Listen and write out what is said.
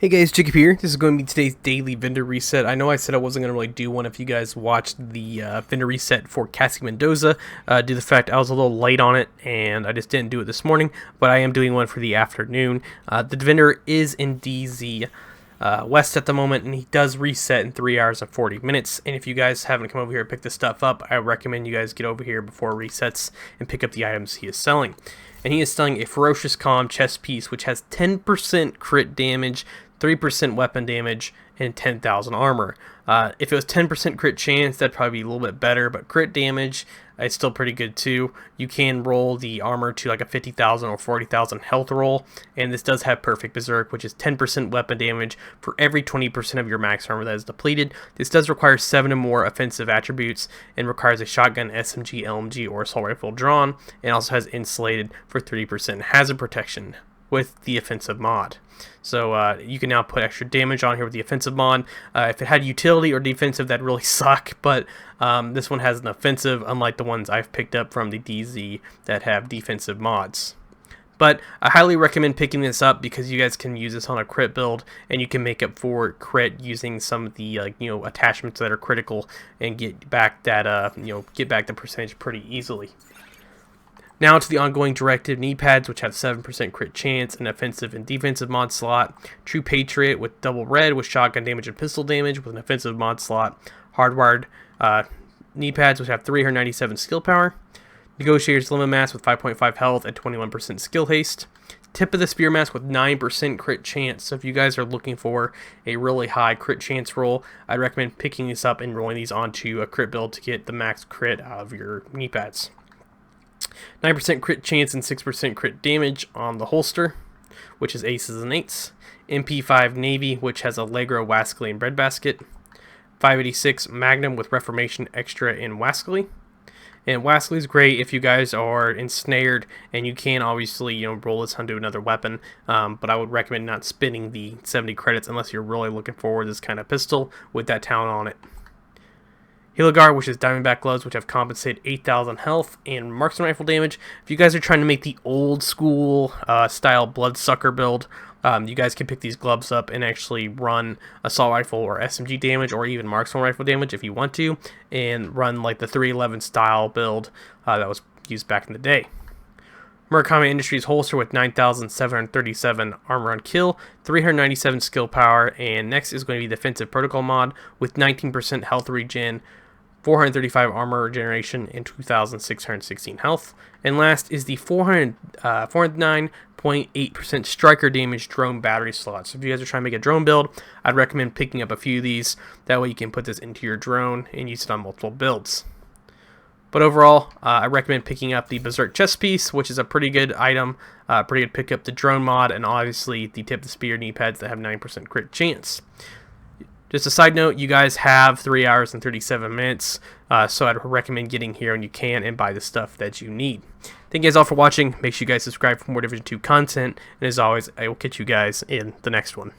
Hey guys, Jacob here. This is going to be today's daily vendor reset. I know I said I wasn't going to really do one if you guys watched the vendor reset for Cassie Mendoza, due to the fact I was a little late on it and I just didn't do it this morning, but I am doing one for the afternoon. The vendor is in DZ West at the moment, and he does reset in 3 hours and 40 minutes. And if you guys haven't come over here and picked this stuff up, I recommend you guys get over here before resets and pick up the items he is selling. And he is selling a Ferocious chest piece, which has 10% crit damage, 3% weapon damage, and 10,000 armor. If it was 10% crit chance, that'd probably be a little bit better, but crit damage, it's still pretty good too. You can roll the armor to like a 50,000 or 40,000 health roll, and this does have Perfect Berserk, which is 10% weapon damage for every 20% of your max armor that is depleted. This does require 7 or more offensive attributes, and requires a shotgun, SMG, LMG, or assault rifle drawn, and also has insulated for 30% hazard protection with the offensive mod. So you can now put extra damage on here with the offensive mod. If it had utility or defensive, that'd really suck, but this one has an offensive, unlike the ones I've picked up from the DZ that have defensive mods. But I highly recommend picking this up because you guys can use this on a crit build, and you can make up for crit using some of the attachments that are critical and get back that get back the percentage pretty easily. Now to the ongoing directive knee pads, which have 7% crit chance, an offensive and defensive mod slot. True Patriot with double red with shotgun damage and pistol damage with an offensive mod slot. Hardwired knee pads, which have 397 skill power. Negotiator's limit mask with 5.5 health and 21% skill haste. Tip of the spear mask with 9% crit chance. So if you guys are looking for a really high crit chance roll, I'd recommend picking this up and rolling these onto a crit build to get the max crit out of your knee pads. 9% crit chance and 6% crit damage on the holster, which is aces and eights. MP5 Navy, which has Allegro, Wascally, and Breadbasket. 586 Magnum with Reformation Extra in Wascally. And Wascally is great if you guys are ensnared, and you can obviously roll this onto another weapon, but I would recommend not spending the 70 credits unless you're really looking for this kind of pistol with that talent on it. Heligar, which is Diamondback Gloves, which have compensated 8,000 health and marksman rifle damage. If you guys are trying to make the old school style Bloodsucker build, you guys can pick these gloves up and actually run assault rifle or SMG damage, or even marksman rifle damage if you want to, and run like the 311 style build that was used back in the day. Murakami Industries holster with 9,737 armor on kill, 397 skill power, and next is going to be the Defensive Protocol mod with 19% health regen, 435 armor regeneration, and 2,616 health. And last is the 409.8% striker damage drone battery slot. So if you guys are trying to make a drone build, I'd recommend picking up a few of these. That way you can put this into your drone and use it on multiple builds. But overall, I recommend picking up the Berserk chest piece, which is a pretty good item, pretty good pick up the drone mod, and obviously the tip of the spear knee pads that have 9% crit chance. Just a side note, you guys have 3 hours and 37 minutes, so I'd recommend getting here when you can and buy the stuff that you need. Thank you guys all for watching. Make sure you guys subscribe for more Division 2 content, and as always, I will catch you guys in the next one.